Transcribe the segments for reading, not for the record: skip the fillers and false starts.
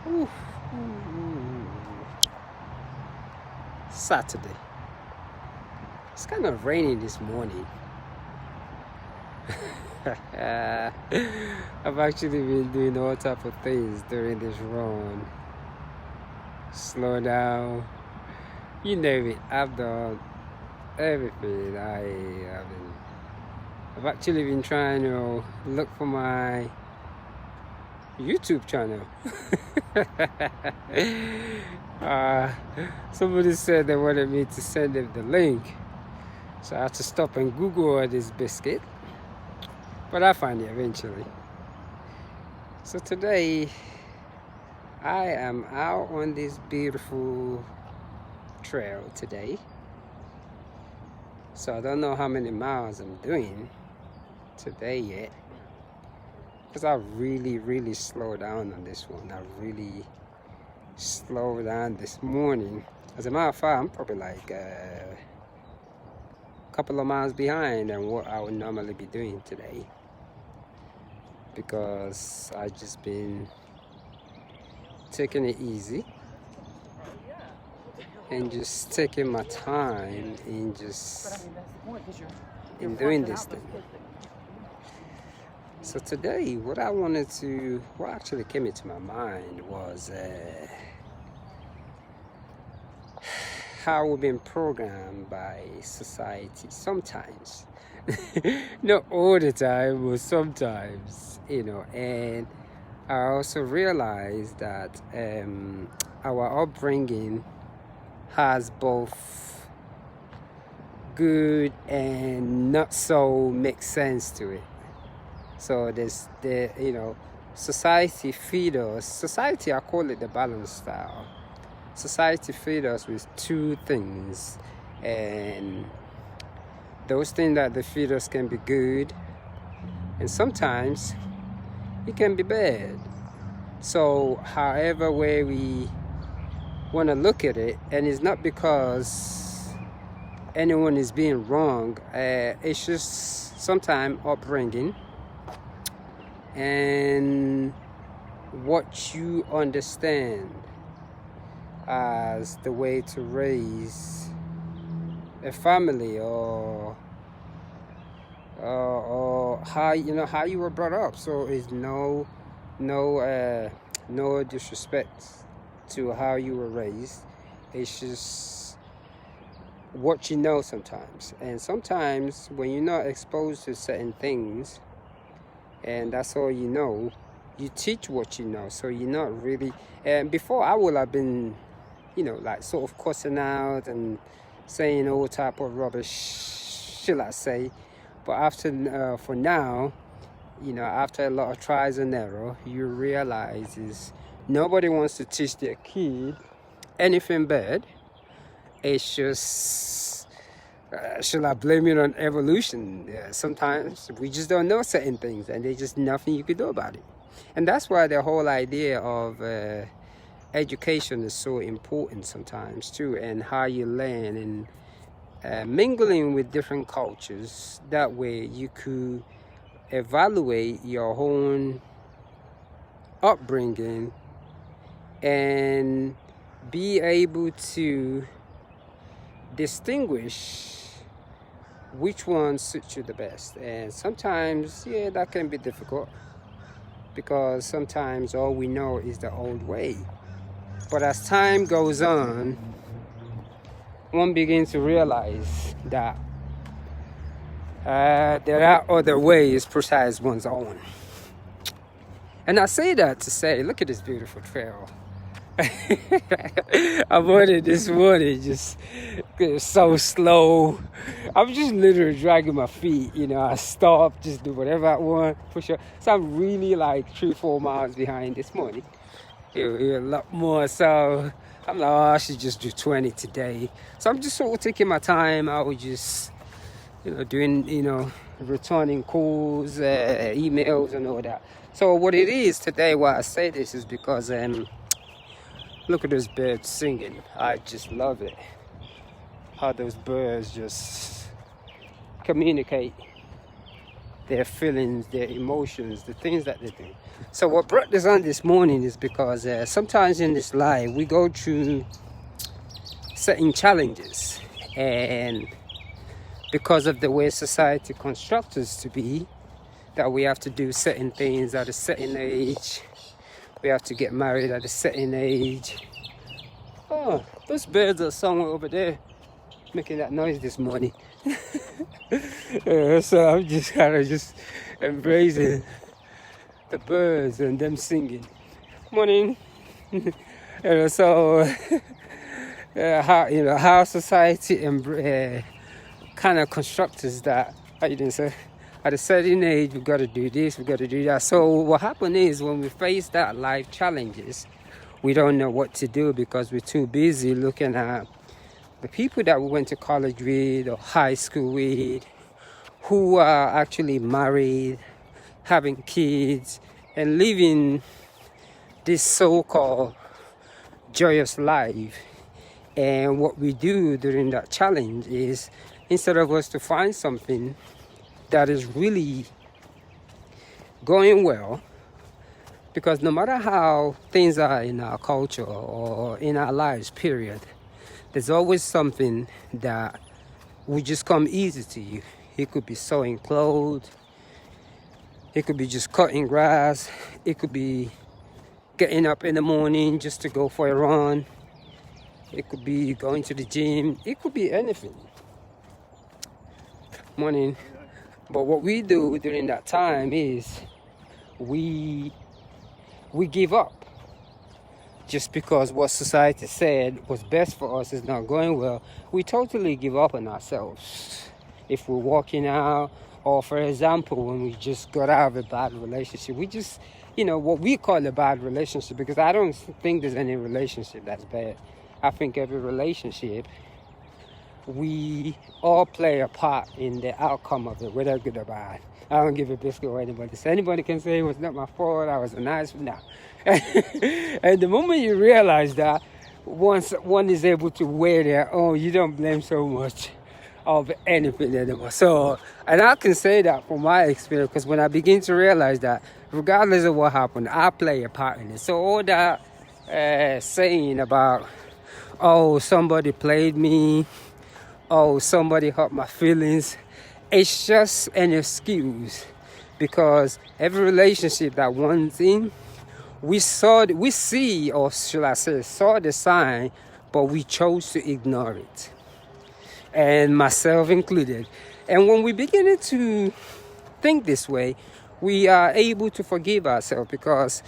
Ooh, Saturday. It's kind of raining this morning. I've actually been doing all type of things during this run. Slow down, you name it. I've done everything. I've actually been trying to look for my YouTube channel. uh, Somebody said they wanted me to send them the link, so I had to stop and Google this biscuit, but I find it eventually. So today I am out on this beautiful trail today. So I don't know how many miles I'm doing today yet, because I really slowed down on this one. I really slowed down this morning. As a matter of fact, I'm probably like a couple of miles behind than what I would normally be doing today, because I just been taking it easy and just taking my time in doing this thing. So today, what actually came into my mind was how we've been programmed by society sometimes. Not all the time, but sometimes, and I also realized that our upbringing has both good and not so make sense to it. So society feed us. Society, I call it the balance style. Society feed us with two things, and those things that they feed us can be good, and sometimes it can be bad. So however way we want to look at it, and it's not because anyone is being wrong, it's just sometimes upbringing and what you understand as the way to raise a family, or how you were brought up. So it's no disrespect to how you were raised. It's just what you know sometimes. And sometimes when you're not exposed to certain things and that's all you know, you teach what you know. So you're not really, and before I would have been, like sort of cussing out and saying all type of rubbish, shall I say. But after, for now, after a lot of trials and error, you realize is nobody wants to teach their kid anything bad. It's just, shall I blame it on evolution? Sometimes we just don't know certain things, and there's just nothing you can do about it. And that's why the whole idea of education is so important sometimes too, and how you learn and mingling with different cultures. That way you could evaluate your own upbringing and be able to distinguish which one suits you the best. And sometimes, that can be difficult, because sometimes all we know is the old way. But as time goes on, one begins to realize that there are other ways besides one's own. And I say that to say, look at this beautiful trail. I'm on it this morning, just so slow. I'm just literally dragging my feet. I stop, just do whatever I want, push up. So I'm really like 3-4 miles behind this morning. A lot more. So I'm like, I should just do 20 today. So I'm just sort of taking my time. I was just, doing, returning calls, emails and all that. So what it is today, why I say this is because look at those birds singing. I just love it. How those birds just communicate their feelings, their emotions, the things that they do. So what brought this on this morning is because sometimes in this life we go through certain challenges, and because of the way society constructs us to be, that we have to do certain things at a certain age. We have to get married at a certain age. Oh, those birds are somewhere over there making that noise this morning. So I'm just kind of just embracing the birds and them singing. Morning. So how society kind of constructs is that, how you doing, sir? At a certain age, we've got to do this, we've got to do that. So what happens is when we face that life challenges, we don't know what to do because we're too busy looking at the people that we went to college with or high school with, who are actually married, having kids, and living this so-called joyous life. And what we do during that challenge is, instead of us to find something that is really going well, because no matter how things are in our culture or in our lives, period, there's always something that will just come easy to you. It could be sewing clothes, it could be just cutting grass, it could be getting up in the morning just to go for a run, it could be going to the gym, it could be anything. Morning. But what we do during that time is we give up. Just because what society said was best for us is not going well, we totally give up on ourselves. If we're walking out, or for example, when we just got out of a bad relationship, we just, what we call a bad relationship, because I don't think there's any relationship that's bad. I think every relationship, we all play a part in the outcome of it, whether good or bad. I don't give a biscuit or anybody. So anybody can say it was not my fault, I was a nice one. No. And the moment you realize that, once one is able to wear their own, you don't blame so much of anything anymore. So, and I can say that from my experience, because when I begin to realize that, regardless of what happened, I play a part in it. So all that saying about, oh, somebody played me, oh, somebody hurt my feelings, it's just an excuse, because every relationship that one's in, we see, or should I say, saw the sign, but we chose to ignore it, and myself included. And when we begin to think this way, we are able to forgive ourselves, because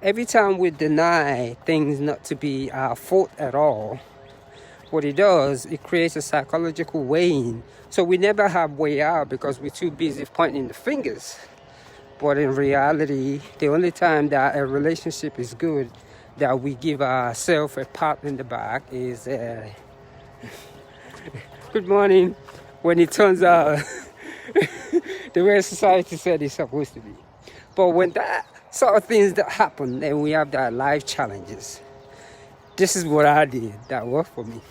every time we deny things not to be our fault at all, what it does, it creates a psychological weighing. So we never have way out because we're too busy pointing the fingers. But in reality, the only time that a relationship is good, that we give ourselves a pat in the back, is good morning, when it turns out the way society said it's supposed to be. But when that sort of things that happen and we have that life challenges, this is what I did that worked for me.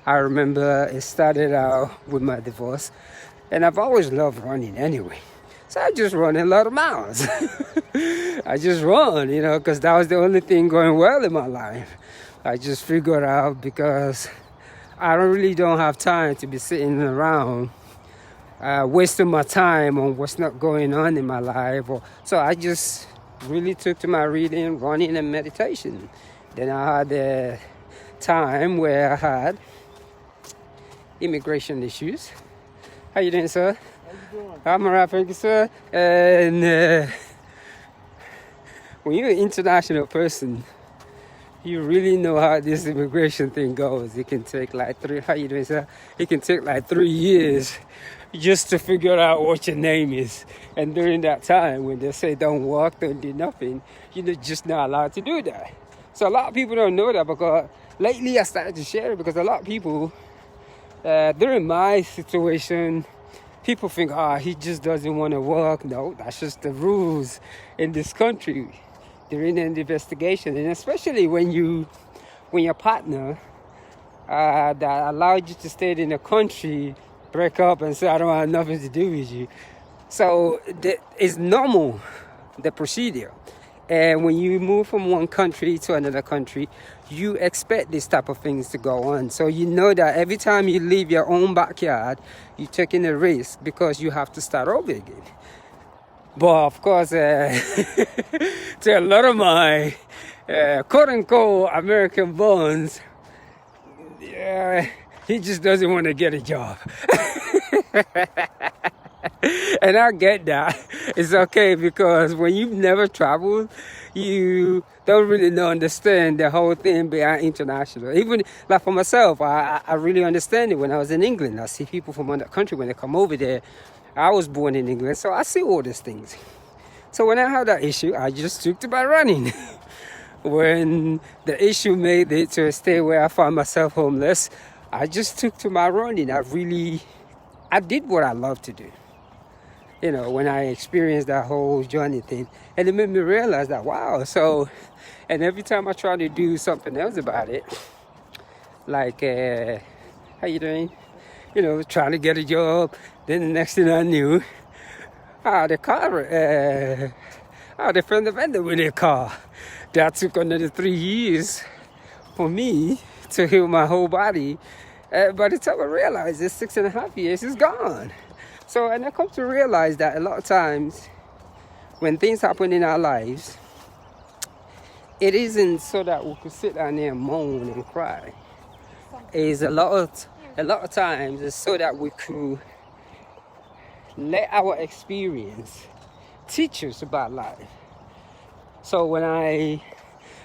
I remember it started out with my divorce, and I've always loved running anyway. So I just run a lot of miles. I just run, because that was the only thing going well in my life. I just figured out, because I really don't have time to be sitting around wasting my time on what's not going on in my life. So I just really took to my reading, running, and meditation. Then I had a time where I had immigration issues. How you doing, sir? How you doing? I'm alright, thank you, sir. And when you're an international person, you really know how this immigration thing goes. It can take like 3 years just to figure out what your name is. And during that time, when they say don't walk, don't do nothing, you're just not allowed to do that. So a lot of people don't know that, because lately I started to share it, because a lot of people, during my situation, people think, he just doesn't want to work. No, that's just the rules in this country during an investigation. And especially when your partner that allowed you to stay in a country break up and say, I don't have nothing to do with you, So it's normal, the procedure. And when you move from one country to another country, you expect this type of things to go on. So you know that every time you leave your own backyard, you're taking a risk because you have to start over again. But of course, to a lot of my quote-unquote American bones, he just doesn't want to get a job. And I get that. It's okay, because when you've never traveled, you don't really understand the whole thing behind international. Even like for myself, I really understand it. When I was in England, I see people from another country when they come over there. I was born in England, so I see all these things. So when I had that issue, I just took to my running. When the issue made it to a state where I found myself homeless, I just took to my running. I did what I love to do. You know, when I experienced that whole journey thing, and it made me realize that, wow. So, and every time I try to do something else about it, like, how you doing? You know, trying to get a job. Then the next thing I knew, they found the vendor with their car. That took another 3 years for me to heal my whole body. By the time I realized it's 6.5 years, it's gone. So, and I come to realize that a lot of times when things happen in our lives, it isn't so that we could sit down there and moan and cry. It's a lot of times it's so that we could let our experience teach us about life. So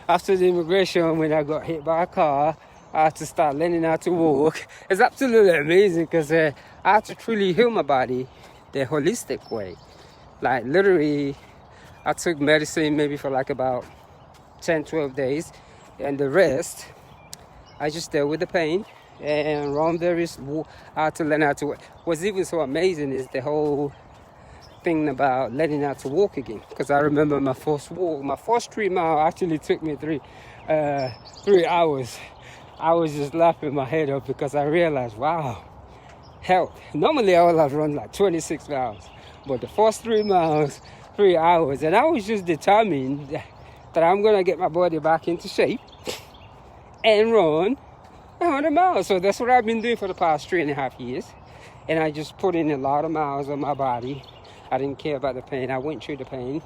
after the immigration, when I got hit by a car, I had to start learning how to walk. It's absolutely amazing, because I had to truly heal my body the holistic way. Like literally, I took medicine maybe for like about 10, 12 days. And the rest, I just dealt with the pain. And around there is, I had to learn how to walk. What's even so amazing is the whole thing about learning how to walk again. Because I remember my first walk, my first 3 miles actually took me 3 hours. I was just laughing my head up because I realized, wow, health. Normally I would have run like 26 miles, but the first 3 miles, 3 hours. And I was just determined that I'm going to get my body back into shape and run 100 miles. So that's what I've been doing for the past 3.5 years. And I just put in a lot of miles on my body. I didn't care about the pain. I went through the pain.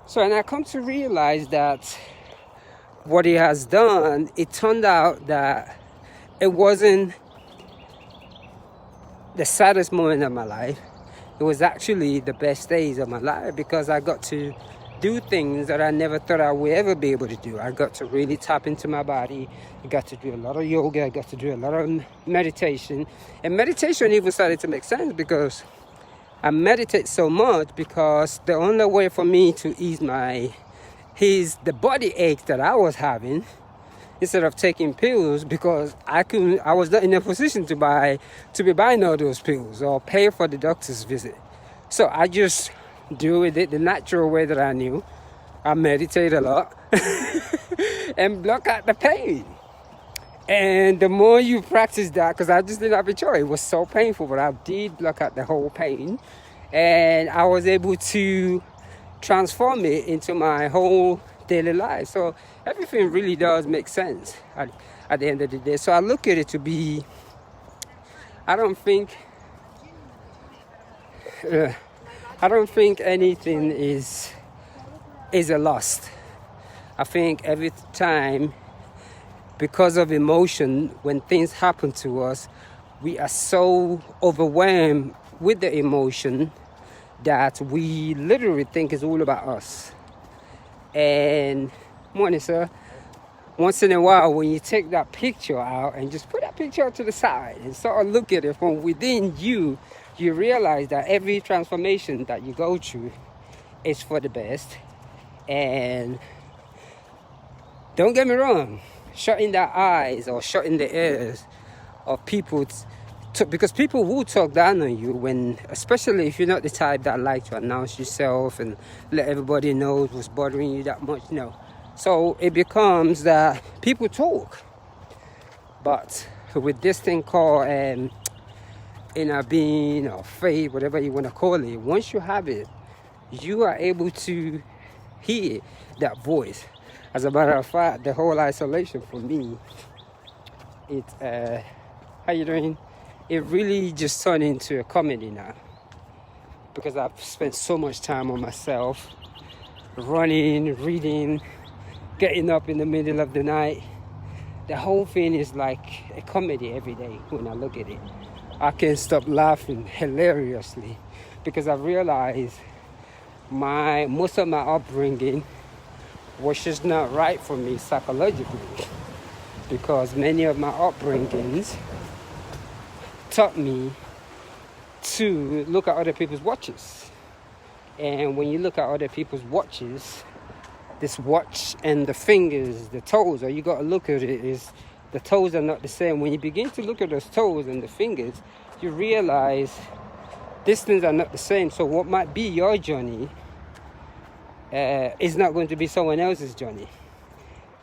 So, and I come to realize that what he has done, it turned out that it wasn't the saddest moment of my life. It was actually the best days of my life, because I got to do things that I never thought I would ever be able to do. I got to really tap into my body. I got to do a lot of yoga. I got to do a lot of meditation. And meditation even started to make sense, because I meditate so much, because the only way for me to ease the body ache that I was having, instead of taking pills, because I was not in a position to be buying all those pills or pay for the doctor's visit. So I just do it the natural way that I knew. I meditate a lot and block out the pain. And the more you practice that, because I just didn't have a choice, it was so painful, but I did block out the whole pain, and I was able to transform it into my whole daily life. So everything really does make sense at the end of the day. So I look at it to be, I don't think anything is a loss. I think every time, because of emotion, when things happen to us, we are so overwhelmed with the emotion that we literally think it's all about us. And morning, sir. Once in a while, when you take that picture out and just put that picture out to the side and sort of look at it from within you, you realize that every transformation that you go through is for the best. And don't get me wrong, shutting their eyes or shutting the ears of people, because people will talk down on you, especially if you're not the type that like to announce yourself and let everybody know what's bothering you that much. No. So it becomes that people talk. But with this thing called inner being or faith, whatever you want to call it, once you have it, you are able to hear that voice. As a matter of fact, the whole isolation for me, it's how you doing? It really just turned into a comedy now, because I've spent so much time on myself, running, reading, getting up in the middle of the night. The whole thing is like a comedy every day when I look at it. I can't stop laughing hilariously because I realize most of my upbringing was just not right for me psychologically, because many of my upbringings taught me to look at other people's watches. And when you look at other people's watches, this watch and the fingers, the toes, all you got to look at it is the toes are not the same. When you begin to look at those toes and the fingers, you realize these things are not the same. So what might be your journey is not going to be someone else's journey.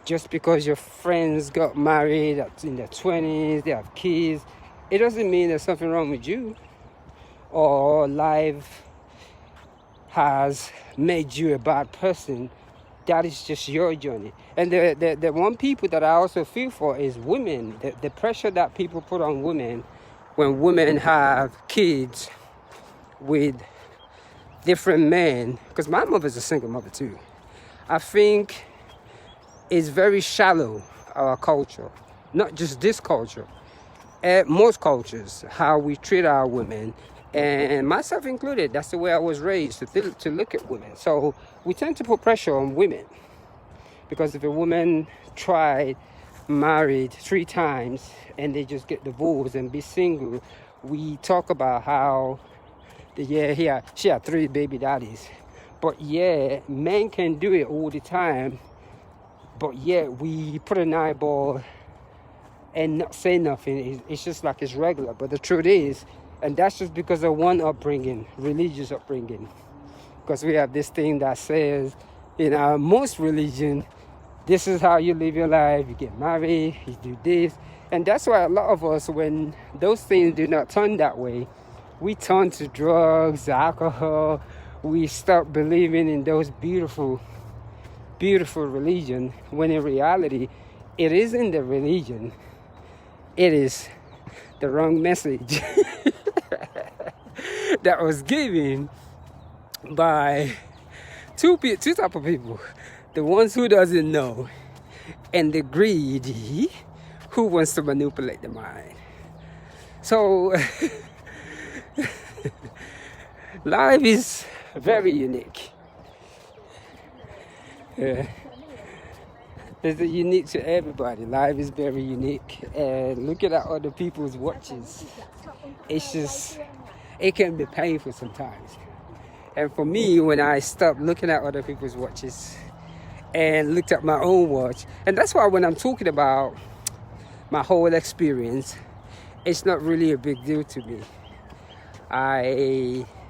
Just because your friends got married in their 20s, they have kids, it doesn't mean there's something wrong with you, or life has made you a bad person. That is just your journey. And the one people that I also feel for is women. The pressure that people put on women when women have kids with different men. Because my mother's a single mother too. I think it's very shallow, our culture. Not just this culture. Most cultures, how we treat our women, and myself included. That's the way I was raised, to look at women. So we tend to put pressure on women, because if a woman married 3 times and they just get divorced and be single, we talk about how she had 3 baby daddies. But men can do it all the time, but we put an eyeball and not say nothing. It's just like it's regular. But the truth is, and that's just because of one upbringing, religious upbringing. Because we have this thing that says, in our most religion, this is how you live your life. You get married, you do this. And that's why a lot of us, when those things do not turn that way, we turn to drugs, alcohol. We start believing in those beautiful, beautiful religion, when in reality, it isn't the religion. It is the wrong message that was given by two type of people: the ones who doesn't know, and the greedy who wants to manipulate the mind. So life is very unique. It's unique to everybody. Life is very unique. And looking at other people's watches, it can be painful sometimes. And for me, when I stopped looking at other people's watches and looked at my own watch, and that's why when I'm talking about my whole experience, it's not really a big deal to me.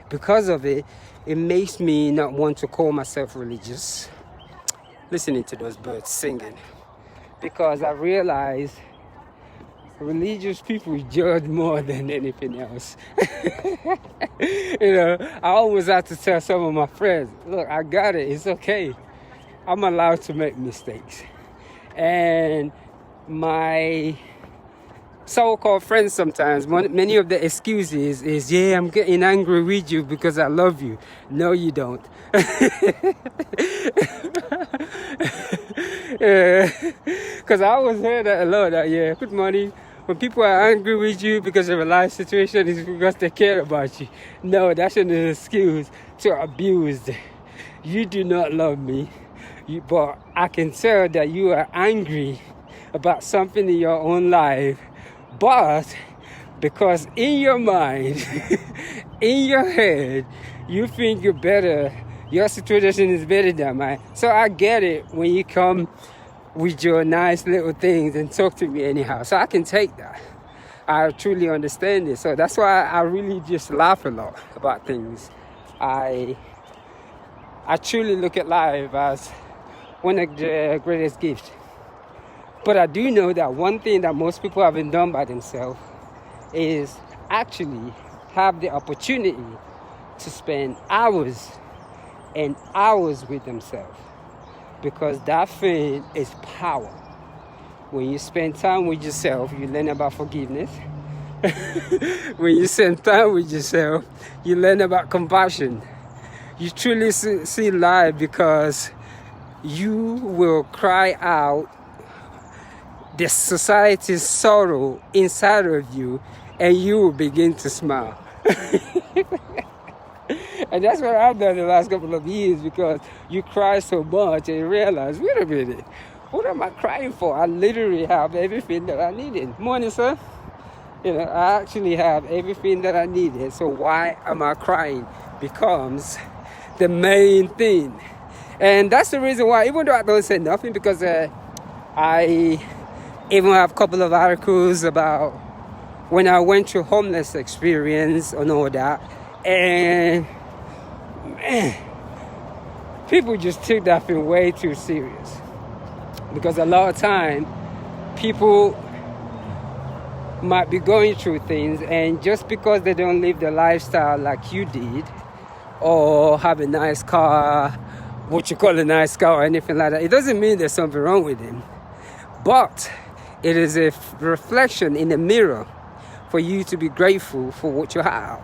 Because of it, it makes me not want to call myself religious, listening to those birds singing, because I realize religious people judge more than anything else. I always have to tell some of my friends, look, I got it, it's okay. I'm allowed to make mistakes. And my so-called friends sometimes, many of the excuses is, I'm getting angry with you because I love you. No, you don't. Because I always hear that a lot, that good morning, when people are angry with you because of a life situation, it's because they care about you. No, that's an excuse to abuse. You do not love me, but I can tell that you are angry about something in your own life, but because in your mind, in your head, you think you're better, your situation is better than mine. So I get it when you come with your nice little things and talk to me anyhow. So I can take that. I truly understand it. So that's why I really just laugh a lot about things. I truly look at life as one of the greatest gifts. But I do know that one thing that most people haven't done by themselves is actually have the opportunity to spend hours and hours with themselves, because that thing is power. When you spend time with yourself, you learn about forgiveness. When you spend time with yourself, you learn about compassion. You truly see life, because you will cry out the society's sorrow inside of you, and you will begin to smile. And that's what I've done the last couple of years, because you cry so much and you realize, wait a minute, what am I crying for? I literally have everything that I needed. Morning, sir. I actually have everything that I needed. So why am I crying? Becomes the main thing. And that's the reason why, even though I don't say nothing, because I even have a couple of articles about when I went through homeless experience and all that. And man, people just took that thing way too serious. Because a lot of time, people might be going through things, and just because they don't live the lifestyle like you did, or have a nice car, what you call a nice car or anything like that, it doesn't mean there's something wrong with them. But it is a reflection in the mirror for you to be grateful for what you have.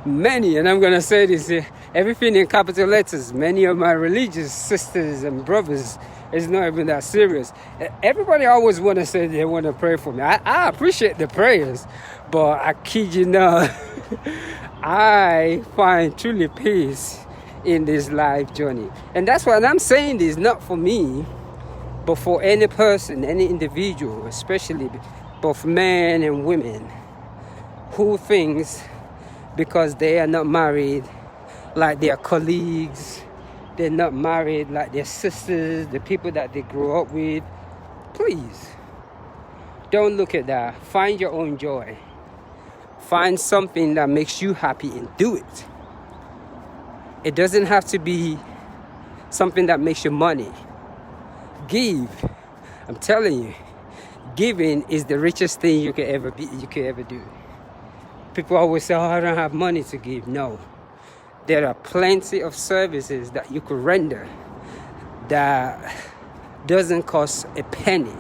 Many, and I'm going to say this here, everything in capital letters, many of my religious sisters and brothers, it's not even that serious. Everybody always want to say they want to pray for me. I appreciate the prayers, but I kid you not, I find truly peace in this life journey. And that's why I'm saying this, not for me, but for any person, any individual, especially both men and women, who thinks because they are not married like their colleagues, they're not married like their sisters, the people that they grew up with. Please, don't look at that. Find your own joy. Find something that makes you happy and do it. It doesn't have to be something that makes you money. Give. I'm telling you, giving is the richest thing you can ever do. People always say, oh, I don't have money to give. No. There are plenty of services that you could render that doesn't cost a penny.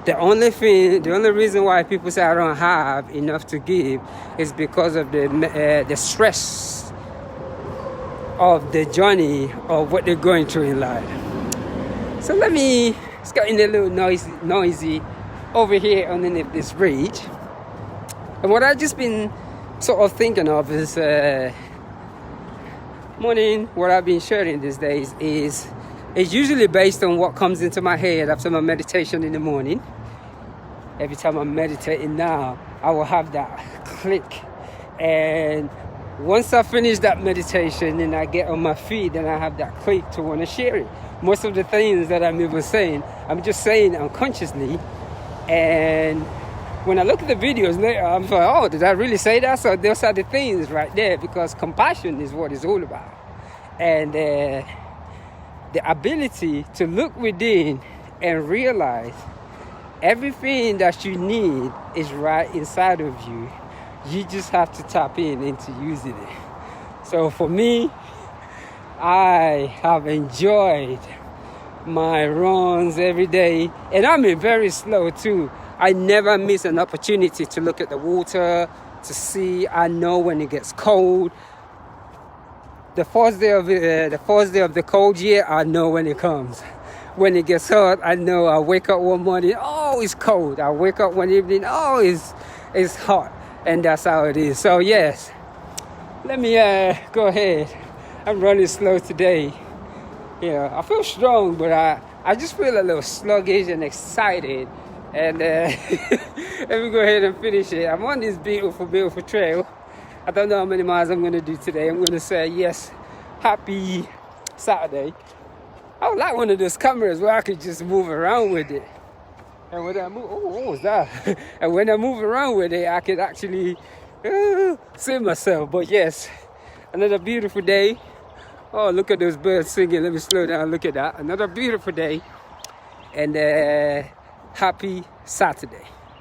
The only reason why people say I don't have enough to give is because of the stress of the journey of what they're going through in life. So it's getting a little noisy over here underneath this bridge. And what I've just been sort of thinking of is, what I've been sharing these days is usually based on what comes into my head after my meditation in the morning. Every time I'm meditating now, I will have that click. And once I finish that meditation and I get on my feet, then I have that click to want to share it. Most of the things that I'm even saying, I'm just saying unconsciously. And when I look at the videos later, I'm like, oh, did I really say that? So those are the things right there, because compassion is what it's all about. And the ability to look within and realize everything that you need is right inside of you. You just have to tap into using it. So for me, I have enjoyed my runs every day. And I'm very slow too. I never miss an opportunity to look at the water, to see. I know when it gets cold. The first day of the cold year, I know when it comes. When it gets hot, I know. I wake up one morning, oh, it's cold. I wake up one evening, oh, it's hot. And that's how it is. So yes, let me go ahead. I'm running slow today. I feel strong, but I just feel a little sluggish and excited. And let me go ahead and finish it. I'm on this beautiful, beautiful trail. I don't know how many miles I'm going to do today. I'm going to say, yes, happy Saturday. I would like one of those cameras where I could just move around with it. And when I move, what was that? And when I move around with it, I could actually see myself. But yes, another beautiful day. Oh, look at those birds singing. Let me slow down. Look at that. Another beautiful day. And happy Saturday.